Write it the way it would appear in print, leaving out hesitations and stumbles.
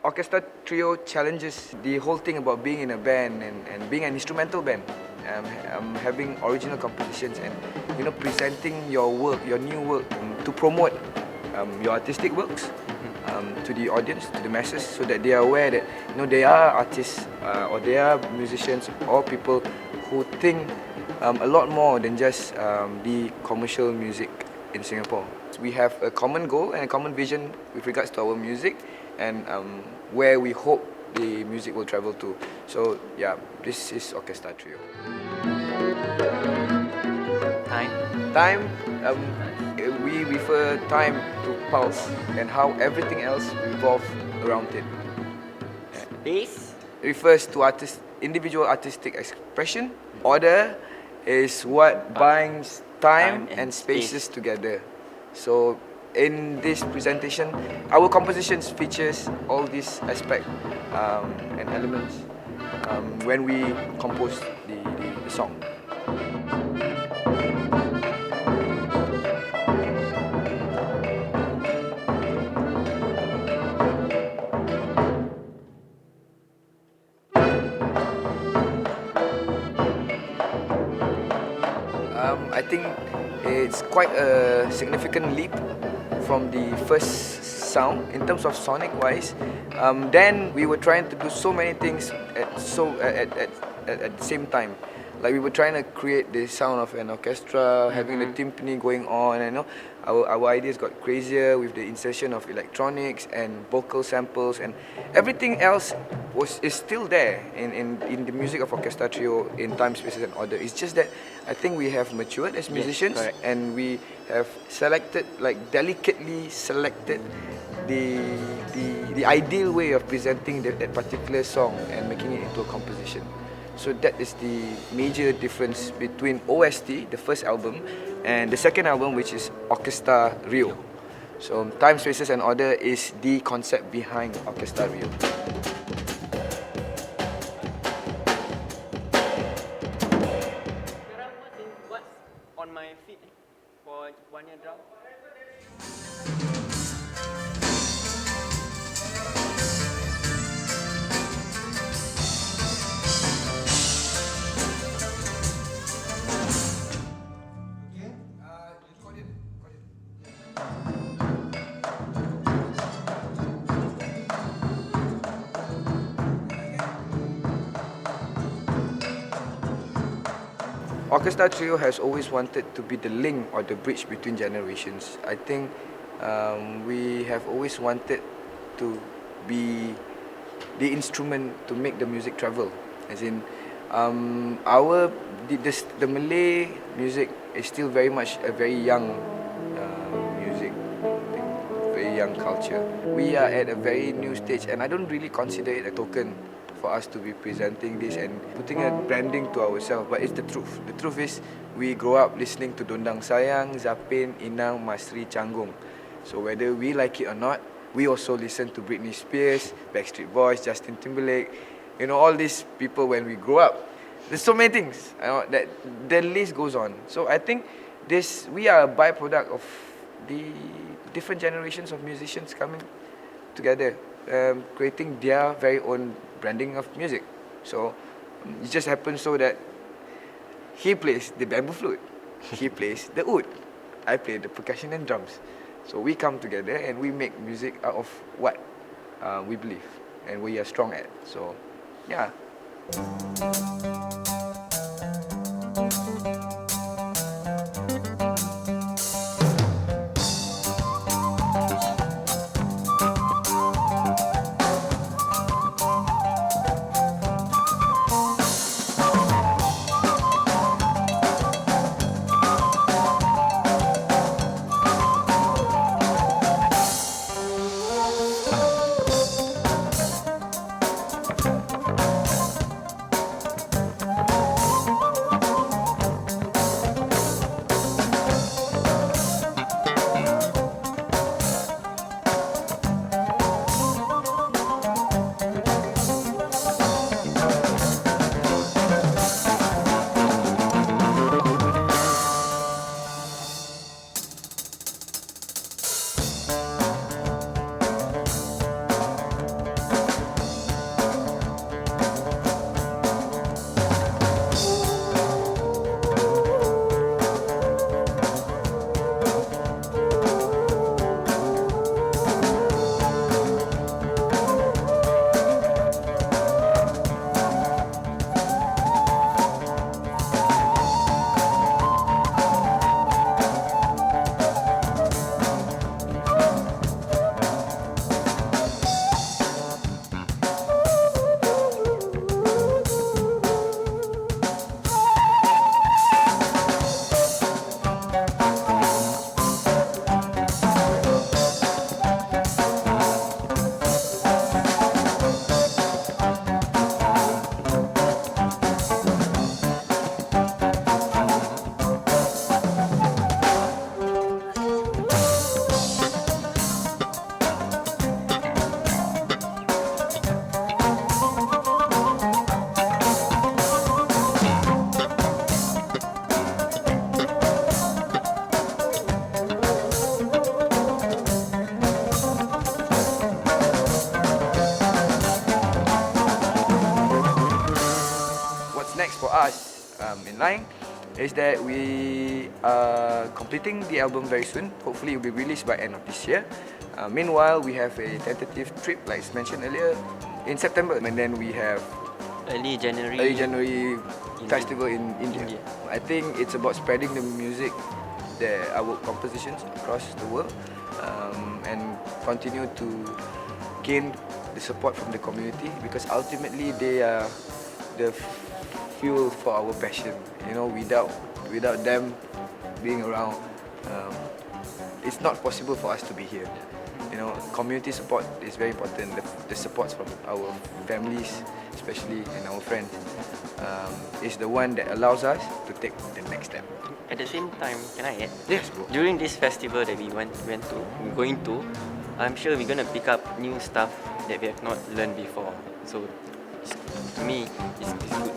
OrkeStar Trio challenges the whole thing about being in a band and being an instrumental band. Having original compositions and presenting your work, your new work, to promote your artistic works to the audience, to the masses, so that they are aware that they are artists or they are musicians or people who think a lot more than just the commercial music in Singapore. We have a common goal and a common vision with regards to our music and where we hope the music will travel to. So yeah, this is OrkeStar Trio. Time, we refer time to pulse and how everything else revolves around it. Space refers to individual artistic expression. Order is what binds time and spaces together. So in this presentation, our compositions features all these aspects and elements when we compose the song. I think it's quite a significant leap from the first sound in terms of sonic wise. Then we were trying to do so many things at the same time. Like we were trying to create the sound of an orchestra, having the timpani going on, and our ideas got crazier with the insertion of electronics and vocal samples, and everything else is still there in the music of OrkeStar Trio in time, spaces and order. It's just that I think we have matured as musicians, and we have delicately selected the ideal way of presenting that particular song and making it into a composition. So that is the major difference between OST, the first album, and the second album, which is OrkeStar Rio. So time, spaces and order is the concept behind OrkeStar Rio. What's on my feet for 1 year drum? OrkeStar Trio has always wanted to be the link or the bridge between generations. I think we have always wanted to be the instrument to make the music travel. As in, the Malay music is still very much a very young music, very young culture. We are at a very new stage, and I don't really consider it a token for us to be presenting this and putting a branding to ourselves, but it's the truth. The truth is, we grow up listening to Dondang Sayang, Zapin, Inang, Masri, Canggung. So whether we like it or not, we also listen to Britney Spears, Backstreet Boys, Justin Timberlake, all these people when we grow up. There's so many things, that the list goes on. So I think we are a byproduct of the different generations of musicians coming together, creating their very own branding of music. So it just happens so that he plays the bamboo flute, he plays the oud, I play the percussion and drums. So we come together and we make music out of what we believe and we are strong at. So yeah. in line is that we are completing the album very soon. Hopefully it will be released by end of this year. Meanwhile, we have a tentative trip, like mentioned earlier, in September. And then we have Early January. festival in India. I think it's about spreading the music, our compositions across the world, and continue to gain the support from the community, because ultimately they are the fuel for our passion. You know, without them being around, it's not possible for us to be here. You know, community support is very important. The support from our families, especially, and our friends, is the one that allows us to take the next step. At the same time, can I add? Yes, bro. During this festival that we're going to, I'm sure we're gonna pick up new stuff that we have not learned before. So to me, it's good